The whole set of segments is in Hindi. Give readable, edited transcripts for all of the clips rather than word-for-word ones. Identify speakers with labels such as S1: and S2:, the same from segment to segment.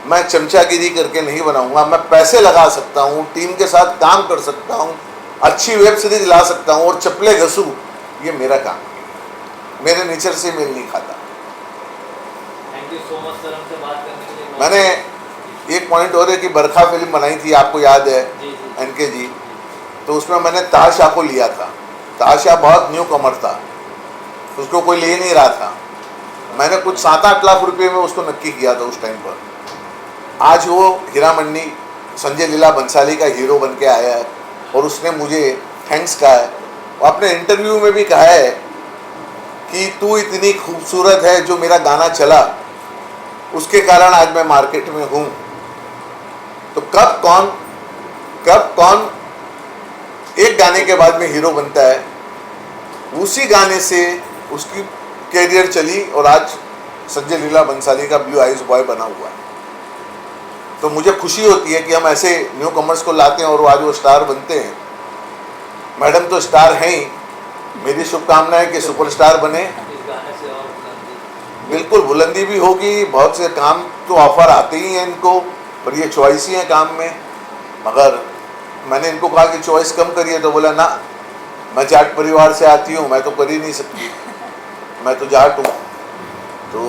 S1: मैं चमचागिरी करके नहीं बनाऊंगा। मैं पैसे लगा सकता हूँ, टीम के साथ काम कर सकता हूँ, अच्छी वेब सीरीज ला सकता हूँ और चप्पलें घसूँ, ये मेरा काम है, मेरे नेचर से मेल नहीं खाता।
S2: Thank you so much sir हमसे बात करने के लिए।
S1: मैंने एक पॉइंट और है कि बरखा फिल्म बनाई थी, आपको याद है?
S2: जी
S1: एनके जी, तो उसमें मैंने ताशा को लिया था। ताशा बहुत न्यू कमर था, उसको कोई ले नहीं रहा था। मैंने कुछ 7-8 लाख रुपए में उसको नक्की किया था उस टाइम पर। आज वो हीरामंडी संजय लीला बंसाली का हीरो बन के आया है और उसने मुझे थैंक्स कहा है। वो अपने इंटरव्यू में भी कहा है कि तू इतनी खूबसूरत है, जो मेरा गाना चला उसके कारण आज मैं मार्केट में हूँ। तो कब कौन एक गाने के बाद में हीरो बनता है, उसी गाने से उसकी कैरियर चली और आज संजय लीला बंसाली का ब्लू आइज बॉय बना हुआ है। तो मुझे खुशी होती है कि हम ऐसे न्यू कमर्स को लाते हैं और आज वो स्टार बनते हैं। मैडम तो स्टार हैं ही, मेरी शुभकामना है कि सुपरस्टार बने।
S2: इस गाने से और बुलंदी।
S1: बिल्कुल बुलंदी भी होगी, बहुत से काम तो ऑफर आते ही हैं इनको, पर ये चॉइस ही है काम में। मगर मैंने इनको कहा कि चॉइस कम करिए, तो बोला ना, मैं जाट परिवार से आती हूँ, मैं तो कर ही नहीं सकती, मैं तो जाट हूँ। तो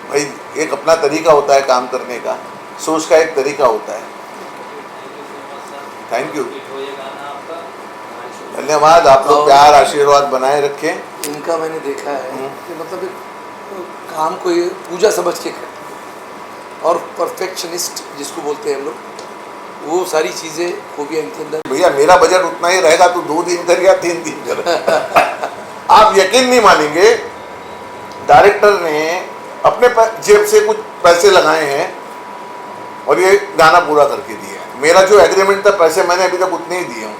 S1: भाई एक अपना तरीका होता है काम करने का, सोच का एक तरीका होता है। थैंक यू, धन्यवाद। आप लोग प्यार आशीर्वाद बनाए रखें।
S3: इनका मैंने देखा है कि मतलब एक काम को ये पूजा समझ के करते हैं और परफेक्शनिस्ट जिसको बोलते हैं हम लोग, वो सारी चीज़ें खूबियाँ इनके अंदर।
S1: भैया मेरा बजट उतना ही रहेगा, तो 2 दिन कर या 3 दिन कर। आप यकीन नहीं मानेंगे, डायरेक्टर ने अपने जेब से कुछ पैसे लगाए हैं और ये गाना पूरा करके दिया है। मेरा जो एग्रीमेंट था पैसे मैंने अभी तक उतने ही दिए हूँ।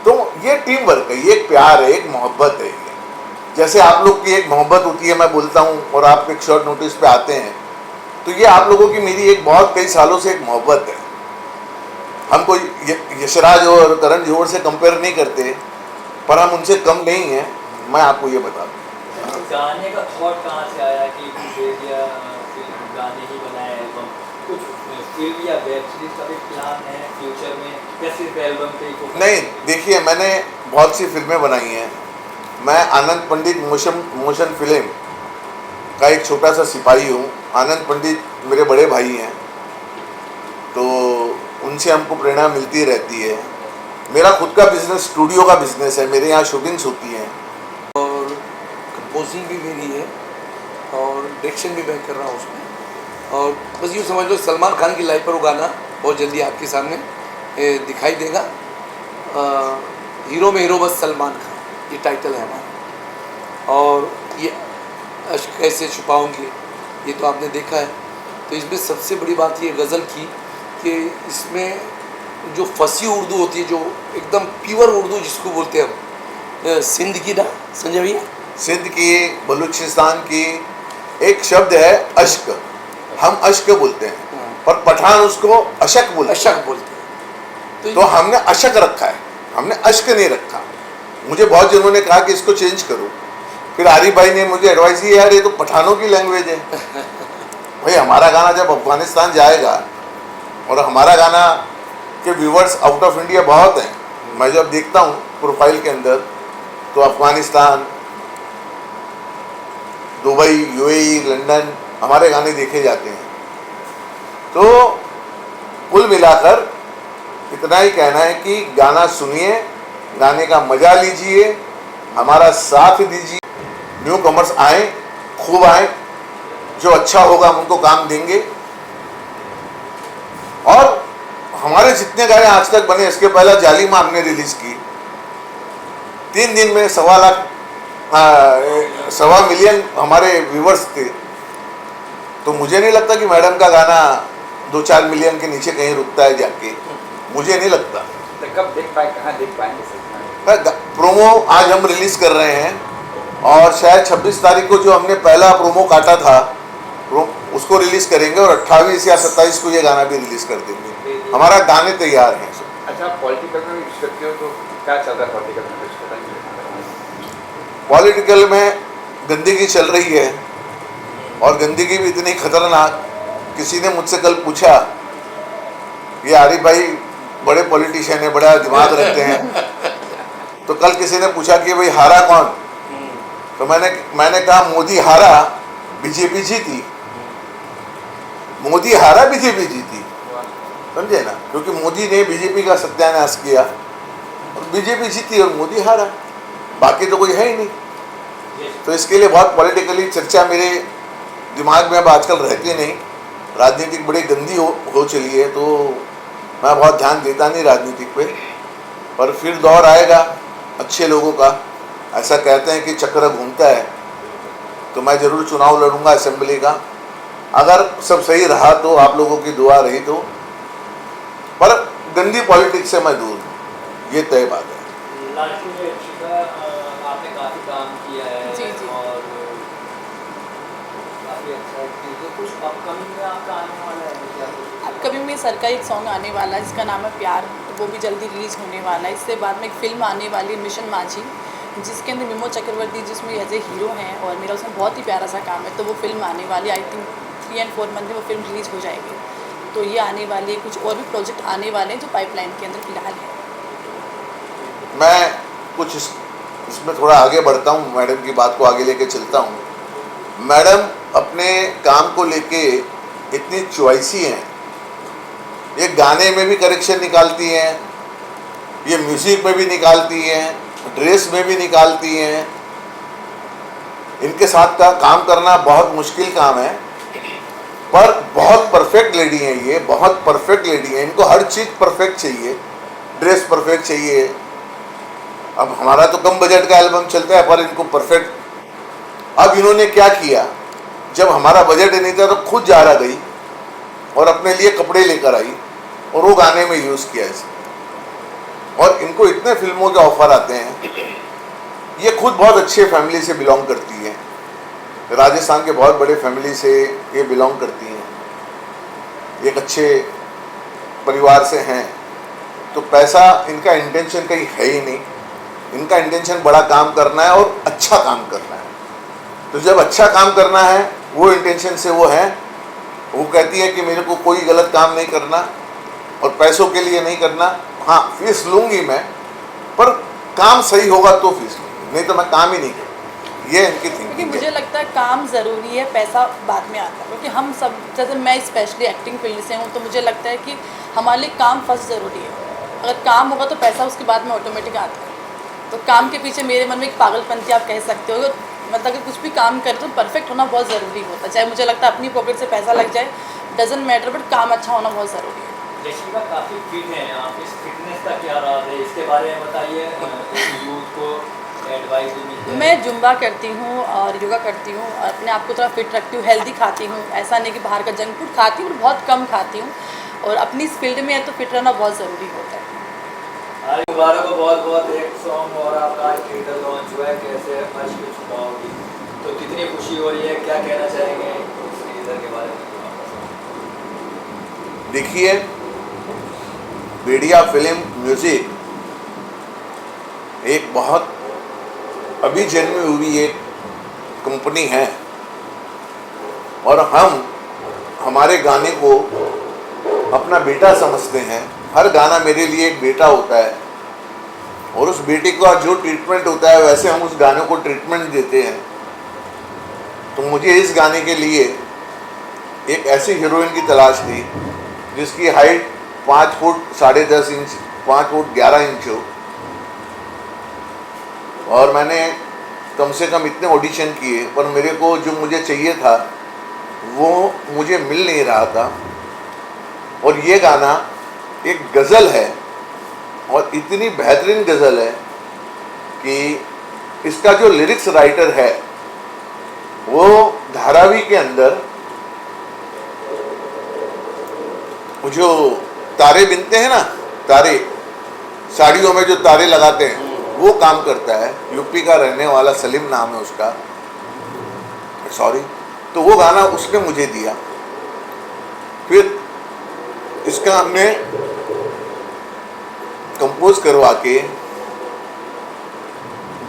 S1: तो ये टीम वर्क है, ये एक प्यार है, एक मोहब्बत है। जैसे आप लोग की एक मोहब्बत होती है, मैं बोलता हूँ और आप एक शॉर्ट नोटिस पे आते हैं, तो ये आप लोगों की मेरी एक बहुत कई सालों से एक मोहब्बत है। हम कोई यशराज और करण जौहर से कंपेयर नहीं करते, पर हम उनसे कम नहीं हैं, मैं आपको ये बता दूँ।
S2: गाने का थॉट कहाँ से आया कि गाने ही बनाए एल्बम? कुछ फिल्म या वेब सीरीज का भी प्लान है फ्यूचर में, या सिर्फ एल्बम पे ही?
S1: नहीं, देखिए मैंने बहुत सी फिल्में बनाई हैं। मैं आनंद पंडित मोशन फिल्म का एक छोटा सा सिपाही हूँ। आनंद पंडित मेरे बड़े भाई हैं, तो उनसे हमको प्रेरणा मिलती रहती है। मेरा खुद का बिजनेस, स्टूडियो का बिजनेस है, मेरे यहाँ शूटिंग्स होती हैं
S3: और कंपोजिंग भी मेरी है और डायरेक्शन भी मैं कर रहा हूँ उसमें। और बस यूँ समझ लो सलमान खान की लाइफ पर वो गाना बहुत जल्दी आपके सामने दिखाई देगा। हीरो में हीरो बस सलमान खान, ये टाइटल है हमारा। और ये अश्क कैसे छुपाऊंगी, ये तो आपने देखा है। तो इसमें सबसे बड़ी बात ये गज़ल की कि इसमें जो फसी उर्दू होती है, जो एकदम प्योर उर्दू जिसको बोलते हैं हम, सिंध की ना संजय भैया, सिंध
S1: की, बलूचिस्तान की एक शब्द है अश्क, हम अश्क बोलते हैं, पर पठान उसको अशक बोलते हैं। तो हमने अशक रखा है, हमने अश्क नहीं रखा। मुझे बहुत जनों ने कहा कि इसको चेंज करो, फिर आरिफ भाई ने मुझे एडवाइस दी, यार ये तो पठानों की लैंग्वेज है। भाई हमारा गाना जब अफगानिस्तान जाएगा, और हमारा गाना के व्यूवर्स आउट ऑफ इंडिया बहुत हैं, मैं जब देखता हूँ प्रोफाइल के अंदर, तो अफगानिस्तान, दुबई, यूएई, लंदन हमारे गाने देखे जाते हैं। तो कुल मिलाकर इतना ही कहना है कि गाना सुनिए, गाने का मजा लीजिए, हमारा साथ दीजिए। न्यू कमर्स आए, खूब आए, जो अच्छा होगा हम उनको काम देंगे। और हमारे जितने गाने आज तक बने, इसके पहला जालिमा हमने रिलीज की, 3 दिन में 1.25 मिलियन हमारे व्यूवर्स थे। तो मुझे नहीं लगता कि मैडम का गाना 2-4 मिलियन के नीचे कहीं रुकता है जाके, मुझे नहीं लगता।
S4: तो कब देख पाए, कहाँ देख पाएंगे?
S1: प्रोमो आज हम रिलीज कर रहे हैं, और शायद 26 तारीख को जो हमने पहला प्रोमो काटा था उसको रिलीज करेंगे, और 28 या 27 को ये गाना भी रिलीज कर देंगे। हमारा गाने तैयार हैं।
S4: अच्छा, पॉलिटिकल में भी करते हो तो क्या चल रहा है पॉलिटिकल में?
S1: पॉलिटिकल में गंदगी चल रही है, और गंदगी भी इतनी खतरनाक किसी ने मुझसे कल पूछा, ये आरिफ भाई बड़े पॉलिटिशियन है, बड़ा दिमाग रखते हैं, तो कल किसी ने पूछा कि भाई हारा कौन, तो मैंने कहा मोदी हारा, बीजेपी जीती। मोदी हारा, बीजेपी जीती, समझे ना, क्योंकि मोदी ने बीजेपी का सत्यानाश किया और बीजेपी जीती और मोदी हारा, बाकी तो कोई है ही नहीं। तो इसके लिए बहुत पॉलिटिकली चर्चा मेरे दिमाग में अब आजकल रहती नहीं, राजनीतिक बड़ी गंदी हो चली है, तो मैं बहुत ध्यान देता नहीं राजनीतिक पे। पर फिर दौर आएगा अच्छे लोगों का, ऐसा कहते हैं कि चक्र घूमता है, तो मैं ज़रूर चुनाव लड़ूंगा असेंबली का, अगर सब सही रहा तो, आप लोगों की दुआ रही तो, पर गंदी पॉलिटिक्स से मैं दूर हूँ, ये तय बात है।
S2: लास्ट में शिखा, आपने काफ़ी काम किया है
S5: जी, जी।
S2: और काफ़ी अच्छा है, तो कुछ अपकमिंग में आपका आने वाला है क्या?
S5: कभी में सर का एक सॉन्ग आने वाला है जिसका नाम है प्यार, तो वो भी जल्दी रिलीज़ होने वाला है। इससे बाद में एक फ़िल्म आने वाली है मिशन माझी, जिसके अंदर मिमो चक्रवर्ती जिसमें एज ए हीरो हैं, और मेरा उसमें बहुत ही प्यारा सा काम है, तो वो फिल्म आने वाली, आई थिंक 3 और 4 मंथ में वो फिल्म रिलीज़ हो जाएगी। तो ये आने वाली है, कुछ और भी प्रोजेक्ट आने वाले हैं जो पाइपलाइन के अंदर फ़िलहाल है।
S1: मैं कुछ इसमें थोड़ा आगे बढ़ता हूँ, मैडम की बात को आगे लेके चलता हूँ। मैडम अपने काम को लेके इतनी चॉइसी हैं, ये गाने में भी करेक्शन निकालती हैं, ये म्यूज़िक में भी निकालती हैं, ड्रेस में भी निकालती हैं। इनके साथ का काम करना बहुत मुश्किल काम है, पर बहुत परफेक्ट लेडी हैं ये, बहुत परफेक्ट लेडी हैं। इनको हर चीज़ परफेक्ट चाहिए, ड्रेस परफेक्ट चाहिए। अब हमारा तो कम बजट का एल्बम चलता है, पर इनको परफेक्ट। अब इन्होंने क्या किया, जब हमारा बजट नहीं था तो खुद जारा गई और अपने लिए कपड़े लेकर आई और वो गाने में यूज़ किया इसे। और इनको इतने फिल्मों के ऑफर आते हैं। ये खुद बहुत अच्छे फैमिली से बिलोंग करती है, राजस्थान के बहुत बड़े फैमिली से ये बिलोंग करती हैं, एक अच्छे परिवार से हैं। तो पैसा इनका इंटेंशन कहीं है ही नहीं, इनका इंटेंशन बड़ा काम करना है और अच्छा काम करना है। तो जब अच्छा काम करना है, वो इंटेंशन से वो है, वो कहती है कि मेरे को कोई गलत काम नहीं करना और पैसों के लिए नहीं करना। हाँ, फीस लूँगी मैं, पर काम सही होगा तो फीस लूँगी, नहीं तो मैं काम ही नहीं करूँ। ये इनकी
S5: क्योंकि
S1: थिंकिंग
S5: मुझे
S1: है।
S5: लगता है काम ज़रूरी है, पैसा बाद में आता है। क्योंकि हम सब, जैसे मैं स्पेशली एक्टिंग फील्ड से हूँ, तो मुझे लगता है कि हमारे लिए काम फर्स्ट ज़रूरी है। अगर काम होगा तो पैसा उसके बाद में ऑटोमेटिक आता है। तो काम के पीछे मेरे मन में एक पागलपंती आप कह सकते हो, मतलब कि कुछ भी काम करें तो परफेक्ट होना बहुत ज़रूरी होता है। चाहे मुझे लगता है अपनी पॉकेट से पैसा लग जाए, डजेंट मैटर, बट काम अच्छा होना बहुत ज़रूरी है।
S2: यशिका काफ़ी फिट हैं आप, इस फिटनेस का क्या राज है, इसके बारे में बताइए, यूथ को एडवाइस भी मिलती है।
S5: मैं जुम्बा करती हूँ और योगा करती हूँ, और अपने आप को थोड़ा फिट रखती हूँ, हेल्दी खाती हूँ। ऐसा नहीं कि बाहर का जंक फूड खाती हूँ, बहुत कम खाती हूँ, और अपनी इस फील्ड में है तो फिट रहना बहुत ज़रूरी होता है।
S2: मुबारक को बहुत बहुत एक सॉन्ग और आपका आज थिएटर लॉन्च हुआ है, कैसे अश्क छुपाओगी, तो कितनी खुशी हो रही है, क्या कहना चाहेंगे इस टीजर के बारे में?
S1: देखिए, भेड़िया फिल्म म्यूजिक एक बहुत अभी जन्मी हुई एक कंपनी है, और हम हमारे गाने को अपना बेटा समझते हैं। हर गाना मेरे लिए एक बेटा होता है, और उस बेटे का जो ट्रीटमेंट होता है वैसे हम उस गाने को ट्रीटमेंट देते हैं। तो मुझे इस गाने के लिए एक ऐसी हीरोइन की तलाश थी जिसकी height 5 foot 10.5 inch, 5 foot 11 inch हो, और मैंने कम से कम इतने ऑडिशन किए, पर मेरे को जो मुझे चाहिए था वो मुझे मिल नहीं रहा था। और ये गाना एक गज़ल है, और इतनी बेहतरीन गज़ल है कि इसका जो लिरिक्स राइटर है वो धारावी के अंदर वो जो तारे बिनते हैं ना, तारे साड़ियों में जो तारे लगाते हैं, वो काम करता है। यूपी का रहने वाला सलीम नाम है उसका, सॉरी। तो वो गाना उसने मुझे दिया। फिर इसका हमने कंपोज करवा के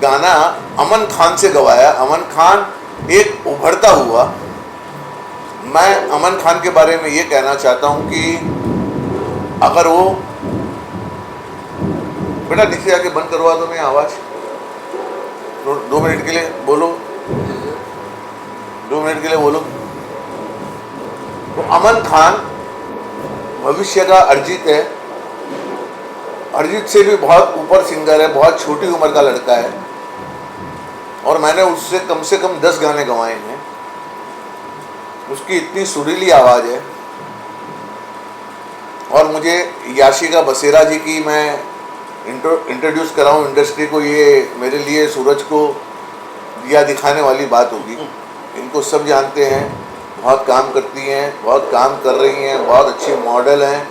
S1: गाना अमन खान से गवाया। अमन खान एक उभरता हुआ मैं अमन खान के बारे में ये कहना चाहता हूँ कि अगर वो बेटा नीचे जाके बंद करवा दो मैं आवाज़ 2 मिनट के लिए बोलो 2 मिनट के लिए बोलो। तो अमन खान भविष्य का अरिजीत है। अरिजीत से भी बहुत ऊपर सिंगर है, बहुत छोटी उम्र का लड़का है और मैंने उससे कम से कम 10 गाने गवाए हैं। उसकी इतनी सुरीली आवाज़ है। और मुझे याशिका बसेरा जी की मैं इंट्रोड्यूस कराऊं इंडस्ट्री को, ये मेरे लिए सूरज को दिया दिखाने वाली बात होगी। इनको सब जानते हैं, बहुत काम करती हैं, बहुत काम कर रही हैं, बहुत अच्छी मॉडल हैं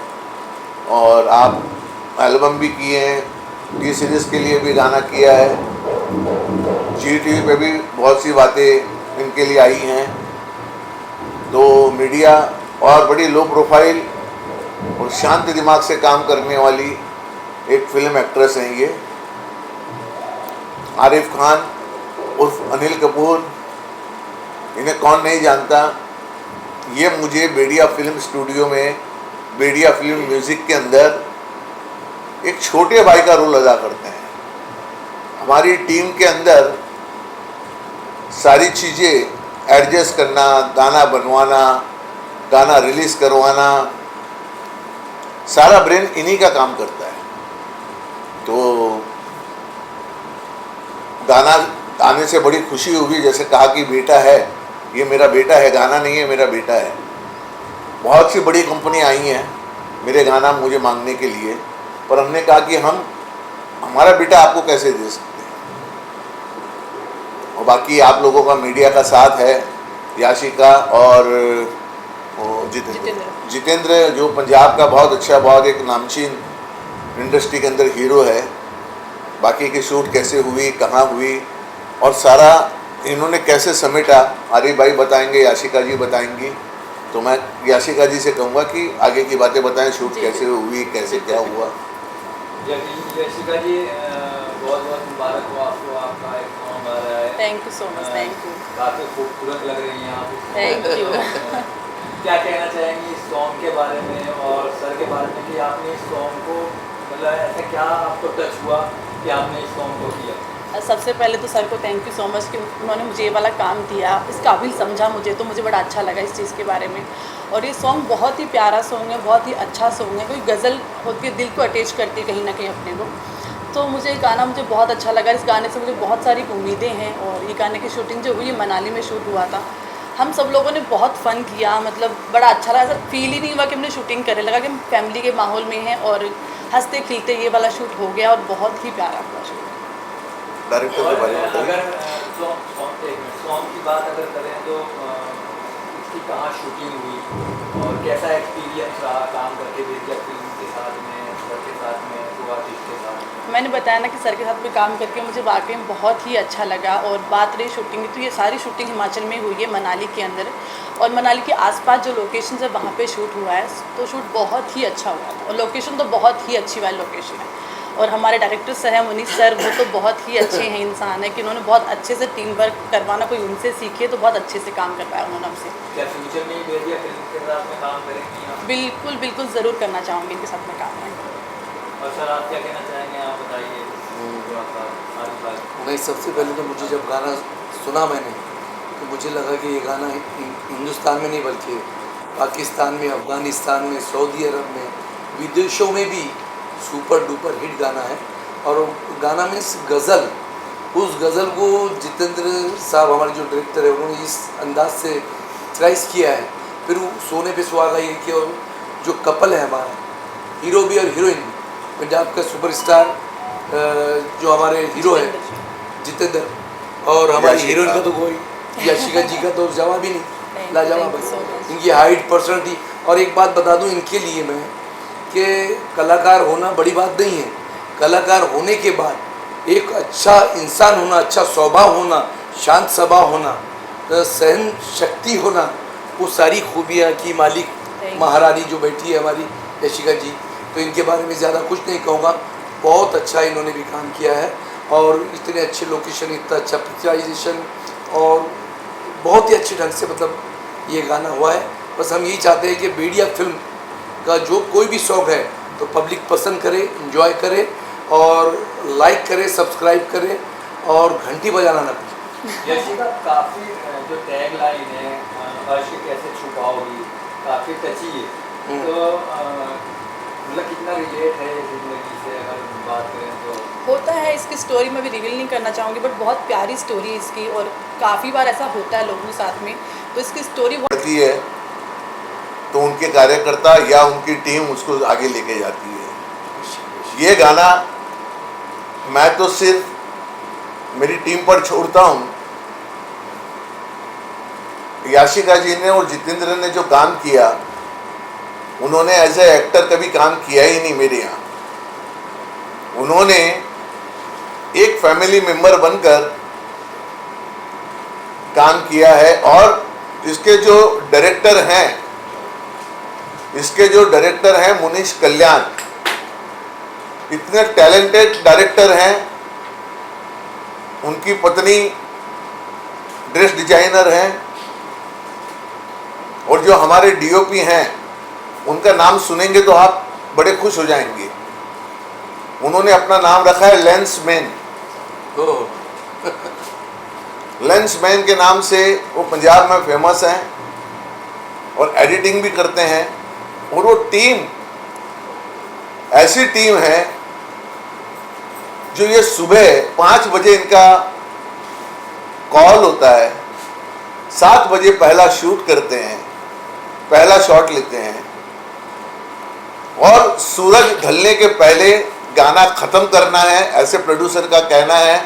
S1: और आप एल्बम भी किए हैं, टी सीरीज़ के लिए भी गाना किया है, जी टीवी पे भी बहुत सी बातें इनके लिए आई हैं। तो मीडिया और बड़ी लो प्रोफाइल और शांत दिमाग से काम करने वाली एक फिल्म एक्ट्रेस हैं ये। आरिफ खान उर्फ अनिल कपूर, इन्हें कौन नहीं जानता। ये मुझे बेड़िया फिल्म स्टूडियो में, बेड़िया फिल्म म्यूज़िक के अंदर एक छोटे भाई का रोल अदा करते हैं। हमारी टीम के अंदर सारी चीज़ें एडजस्ट करना, गाना बनवाना, गाना रिलीज़ करवाना, सारा ब्रेन इन्हीं का काम करता है। तो गाना आने से बड़ी खुशी हुई, जैसे कहा कि बेटा है, ये मेरा बेटा है, गाना नहीं है, मेरा बेटा है। बहुत सी बड़ी कंपनी आई हैं मेरे गाना मुझे मांगने के लिए, पर हमने कहा कि हमारा बेटा आपको कैसे दे सकते हैं। और बाकी आप लोगों का मीडिया का साथ है, याशिका और जितेंद्र जो पंजाब का बहुत अच्छा, बहुत एक नामचीन इंडस्ट्री के अंदर हीरो है। बाकी की शूट कैसे हुई, कहाँ हुई और सारा इन्होंने कैसे समेटा, आरिफ भाई बताएंगे, याशिका जी बताएंगी। तो मैं याशिका जी से कहूँगा कि आगे की बातें बताएं, शूट कैसे हुई, कैसे क्या हुआ।
S2: याशिका जी बहुत बहुत मुबारक हो आपको, आपका एक सॉन्ग आ रहा है।
S5: Thank you so much, thank you.
S2: काफ़ी खूबसूरत लग रही हैं आप।
S5: Thank you.
S2: क्या कहना चाहेंगी इस सॉन्ग के बारे में और सर के बारे में कि आपने इस सॉन्ग को, मतलब ऐसा क्या आपको टच हुआ कि आपने इस सॉन्ग को किया?
S5: सबसे पहले तो सर को थैंक यू सो मच कि उन्होंने मुझे ये वाला काम दिया, इस काबिल समझा मुझे, तो मुझे बड़ा अच्छा लगा इस चीज़ के बारे में। और ये सॉन्ग बहुत ही प्यारा सॉन्ग है, बहुत ही अच्छा सॉन्ग है। कोई गज़ल होती है, दिल को अटैच करती है कहीं ना कहीं अपने को। तो मुझे ये गाना मुझे बहुत अच्छा लगा। इस गाने से मुझे बहुत सारी उम्मीदें हैं। और ये गाने की शूटिंग जो हुई मनाली में शूट हुआ था। हम सब लोगों ने बहुत फ़न किया, मतलब बड़ा अच्छा लगा। ऐसा फील ही नहीं हुआ कि हमने शूटिंग करे, लगा कि हम फैमिली के माहौल में हैं और हंसते खिलते ये वाला शूट हो गया और बहुत ही प्यारा हुआ शूट।
S1: डायरेक्टर के बारे में
S2: अगर सॉन्ग की बात अगर करें तो इसकी कहाँ शूटिंग हुई और कैसा एक्सपीरियंस रहा काम करके बेड़िया फिल्म के साथ में, सर के साथ में, को आर्टिस्ट के साथ?
S5: मैंने बताया ना कि सर के साथ में काम करके मुझे वाकई में बहुत ही अच्छा लगा। और बात रही शूटिंग की, तो ये सारी शूटिंग हिमाचल में हुई है, मनाली के अंदर। और मनाली के आसपास जो लोकेशन है वहाँ पे शूट हुआ है, तो शूट बहुत ही अच्छा हुआ था। और लोकेशन तो बहुत ही अच्छी वाली लोकेशन है। और हमारे डायरेक्टर सर हैं मुनीष सर, वो तो बहुत ही अच्छे हैं इंसान है कि उन्होंने बहुत अच्छे से टीम वर्क करवाना, कोई उनसे सीखे तो बहुत अच्छे से काम करवाया उन्होंने हमसे।
S2: क्या फ्यूचर में बेड़िया फिल्म के साथ में काम करेंगी आप?
S5: बिल्कुल बिल्कुल ज़रूर करना चाहूँगी इनके साथ में काम।
S2: और सर आप क्या कहना चाहेंगे, आप बताइए थोड़ा सा आगे बात।
S3: नहीं, सबसे पहले तो मुझे जब गाना सुना मैंने तो मुझे लगा कि ये गाना हिंदुस्तान में नहीं बल्कि पाकिस्तान में, अफ़गानिस्तान में, सऊदी अरब में, विदेशों में भी सुपर डुपर हिट गाना है। और गाना में गज़ल, उस गज़ल को जितेंद्र साहब हमारे जो डायरेक्टर है उन्होंने इस अंदाज से ट्राइस किया है। फिर वो सोने पे सुहागा ये कि और जो कपल है हमारा, हीरो भी और हीरोइन भी, पंजाब का सुपरस्टार जो हमारे हीरो है जितेंद्र, और हमारी हीरोइन का तो कोई, याशिका जी का तो जवाब ही नहीं, लाजवाब है। इनकी हाइट, पर्सनैलिटी। और एक बात बता दूं इनके लिए मैं कि कलाकार होना बड़ी बात नहीं है, कलाकार होने के बाद एक अच्छा इंसान होना, अच्छा स्वभाव होना, शांत स्वभाव होना, सहन शक्ति होना, वो सारी खूबियाँ की मालिक महारानी जो बैठी है हमारी याशिका जी। तो इनके बारे में ज़्यादा कुछ नहीं कहूँगा, बहुत अच्छा इन्होंने भी काम किया है। और इतने अच्छे लोकेशन, इतना अच्छा पिक्चराइजेशन और बहुत ही अच्छे ढंग से मतलब ये गाना हुआ है। बस हम यही चाहते हैं कि भेड़िया फिल्म का जो कोई भी सॉन्ग है तो पब्लिक पसंद करे, एंजॉय करे और लाइक करे, सब्सक्राइब करे और घंटी बजाना ना भूले।
S2: यशिका काफ़ी जो टैग लाइन है अर्श कैसे छुपाओगी, काफ़ी टची है। तो मतलब कितना रिलेट है जिंदगी से अगर बात करें तो?
S5: होता है, इसकी स्टोरी मैं भी रिवील नहीं करना चाहूँगी, बट बहुत प्यारी स्टोरी है इसकी और काफ़ी बार ऐसा होता है लोगों के साथ में। तो इसकी स्टोरी
S1: बढ़ती है तो उनके कार्यकर्ता या उनकी टीम उसको आगे लेके जाती है। ये गाना मैं तो सिर्फ मेरी टीम पर छोड़ता हूँ। याशिका जी ने और जितेंद्र ने जो काम किया, उन्होंने एज ए एक्टर कभी काम किया ही नहीं मेरे यहाँ। उन्होंने एक फैमिली मेंबर बनकर काम किया है। और इसके जो डायरेक्टर हैं मुनीश कल्याण, इतने टैलेंटेड डायरेक्टर हैं। उनकी पत्नी ड्रेस डिजाइनर हैं और जो हमारे डीओपी हैं उनका नाम सुनेंगे तो आप बड़े खुश हो जाएंगे। उन्होंने अपना नाम रखा है लेंसमैन। लेंसमैन के नाम से वो पंजाब में फेमस हैं और एडिटिंग भी करते हैं। और वो टीम ऐसी टीम है जो ये सुबह 5 बजे इनका कॉल होता है, 7 बजे पहला शूट करते हैं, पहला शॉट लेते हैं और सूरज ढलने के पहले गाना खत्म करना है, ऐसे प्रोड्यूसर का कहना है।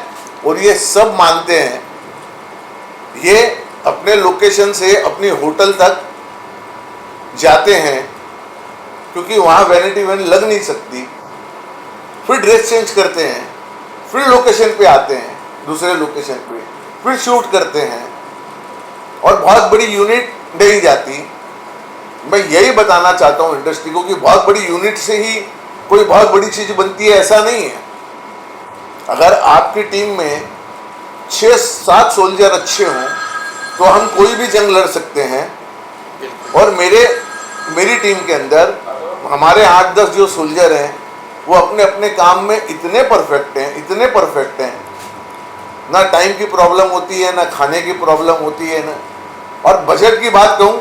S1: और ये सब मानते हैं। ये अपने लोकेशन से अपनी होटल तक जाते हैं क्योंकि वहाँ वैनिटी वैन लग नहीं सकती। फिर ड्रेस चेंज करते हैं, फिर लोकेशन पे आते हैं, दूसरे लोकेशन पे फिर शूट करते हैं और बहुत बड़ी यूनिट नहीं जाती। मैं यही बताना चाहता हूँ इंडस्ट्री को कि बहुत बड़ी यूनिट से ही कोई बहुत बड़ी चीज़ बनती है, ऐसा नहीं है। अगर आपकी टीम में 6-7 सोल्जर अच्छे हों तो हम कोई भी जंग लड़ सकते हैं। और मेरी टीम के अंदर हमारे 8-10 जो सोल्जर हैं वो अपने अपने काम में इतने परफेक्ट हैं, ना टाइम की प्रॉब्लम होती है, ना खाने की प्रॉब्लम होती है ना। और बजट की बात कहूँ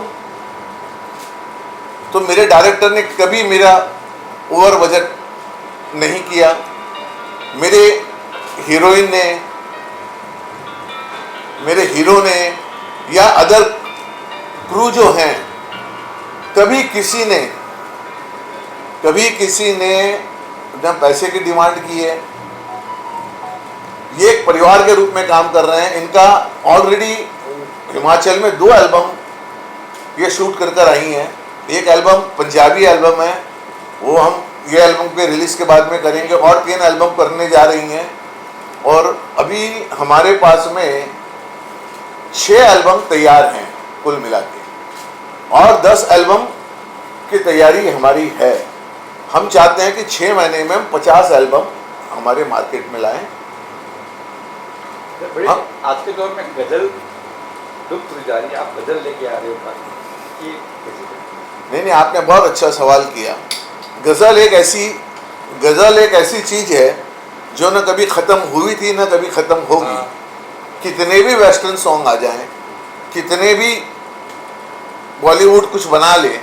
S1: तो मेरे डायरेक्टर ने कभी मेरा ओवर बजट नहीं किया। मेरे हीरोइन ने, मेरे हीरो ने या अदर क्रू जो हैं, कभी किसी ने ना पैसे की डिमांड की है। ये एक परिवार के रूप में काम कर रहे हैं। इनका ऑलरेडी हिमाचल में 2 एल्बम ये शूट कर आई हैं। एक एल्बम पंजाबी एल्बम है, वो हम ये एल्बम के रिलीज के बाद में करेंगे और 3 एल्बम करने जा रही हैं। और अभी हमारे पास में 6 एल्बम तैयार हैं कुल मिला के और 10 एल्बम की तैयारी हमारी है। हम चाहते हैं कि 6 महीने में हम 50 एल्बम हमारे मार्केट में लाएं।
S4: बड़ी
S1: हाँ?
S4: आज के दौर में गजल लुप्त हो जा रही है, आप गजल लेके आ रहे हो काफी, ये कैसे?
S1: नहीं, आपने बहुत अच्छा सवाल किया। गज़ल एक ऐसी चीज़ है जो न कभी ख़त्म हुई थी न कभी ख़त्म होगी। कितने भी वेस्टर्न सॉन्ग आ जाएं, कितने भी बॉलीवुड कुछ बना ले,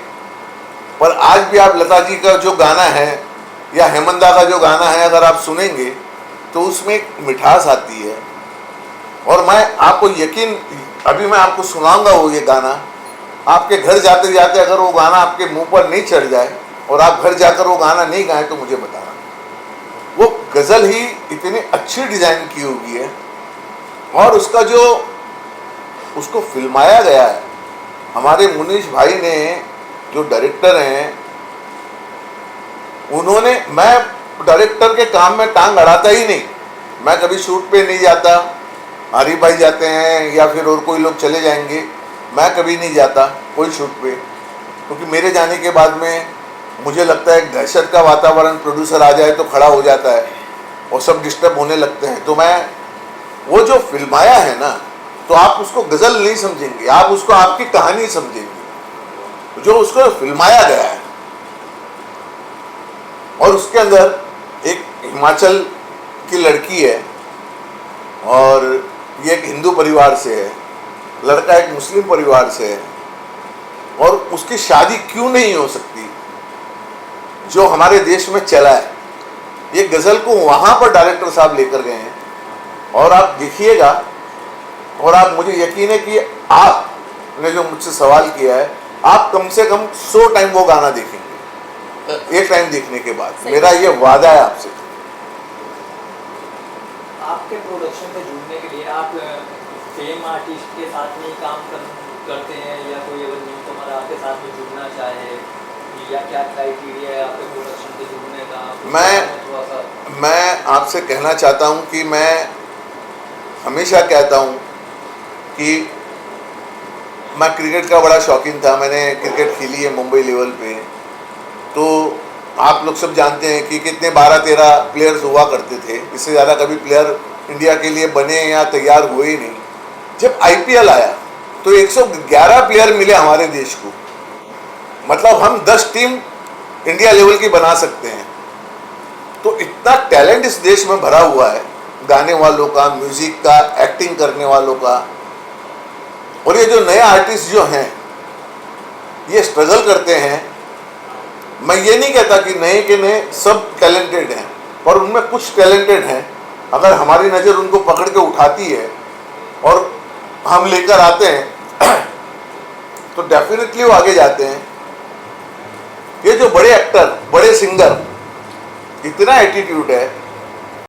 S1: पर आज भी आप लता जी का जो गाना है या हेमंदा का जो गाना है अगर आप सुनेंगे तो उसमें एक मिठास आती है। और मैं आपको अभी मैं आपको सुनाऊंगा वो ये गाना, आपके घर जाते जाते अगर वो गाना आपके मुंह पर नहीं चढ़ जाए और आप घर जाकर वो गाना नहीं गाएं तो मुझे बताना। वो गज़ल ही इतनी अच्छी डिज़ाइन की होगी है और उसको फिल्माया गया है। हमारे मुनीश भाई ने जो डायरेक्टर हैं, मैं डायरेक्टर के काम में टांग अड़ाता ही नहीं। मैं कभी शूट पे नहीं जाता, आरिफ भाई जाते हैं या फिर और कोई लोग चले जाएंगे, मैं कभी नहीं जाता कोई शूट पे, क्योंकि मेरे जाने के बाद में मुझे लगता है दहशत का वातावरण, प्रोड्यूसर आ जाए तो खड़ा हो जाता है और सब डिस्टर्ब होने लगते हैं। तो मैं वो जो फिल्माया है ना, तो आप उसको गज़ल नहीं समझेंगे, आप उसको आपकी कहानी समझेंगे जो उसको फिल्माया गया है। और उसके अंदर एक हिमाचल की लड़की है और ये एक हिंदू परिवार से है, लड़का एक मुस्लिम परिवार से है, और उसकी शादी क्यों नहीं हो सकती जो हमारे देश में चला है। ये गज़ल को वहाँ पर डायरेक्टर साहब लेकर गए हैं और आप देखिएगा, और आप मुझे यकीन है कि आपने जो मुझसे सवाल किया है, आप कम से कम 100 टाइम वो गाना देखेंगे एक टाइम देखने के बाद। मेरा ये वादा है आपसे।
S2: आपके प्रोडक्शन पे जुड़ने के लिए आप फेम आर्टिस्ट के साथ में ही काम करते हैं, या कोई अगर न्यू कमर आपके साथ में जुड़ना चाहे, या क्या क्राइटेरिया है आपके प्रोडक्शन पे जुड़ने का?
S1: मैं आपसे कहना चाहता हूं कि मैं हमेशा कहता हूं कि मैं क्रिकेट का बड़ा शौकीन था, मैंने क्रिकेट खेली है मुंबई लेवल पे। तो आप लोग सब जानते हैं कि कितने 12-13 प्लेयर्स हुआ करते थे, इससे ज़्यादा कभी प्लेयर इंडिया के लिए बने या तैयार हुए ही नहीं। जब आईपीएल आया तो 111 प्लेयर मिले हमारे देश को, मतलब हम 10 टीम इंडिया लेवल की बना सकते हैं। तो इतना टैलेंट इस देश में भरा हुआ है, गाने वालों का, म्यूजिक का, एक्टिंग करने वालों का। और ये जो नए आर्टिस्ट जो हैं ये स्ट्रगल करते हैं। मैं ये नहीं कहता कि नए के नए सब टैलेंटेड हैं, पर उनमें कुछ टैलेंटेड हैं। अगर हमारी नज़र उनको पकड़ के उठाती है और हम लेकर आते हैं तो डेफिनेटली वो आगे जाते हैं। ये जो बड़े एक्टर, बड़े सिंगर, इतना एटीट्यूड है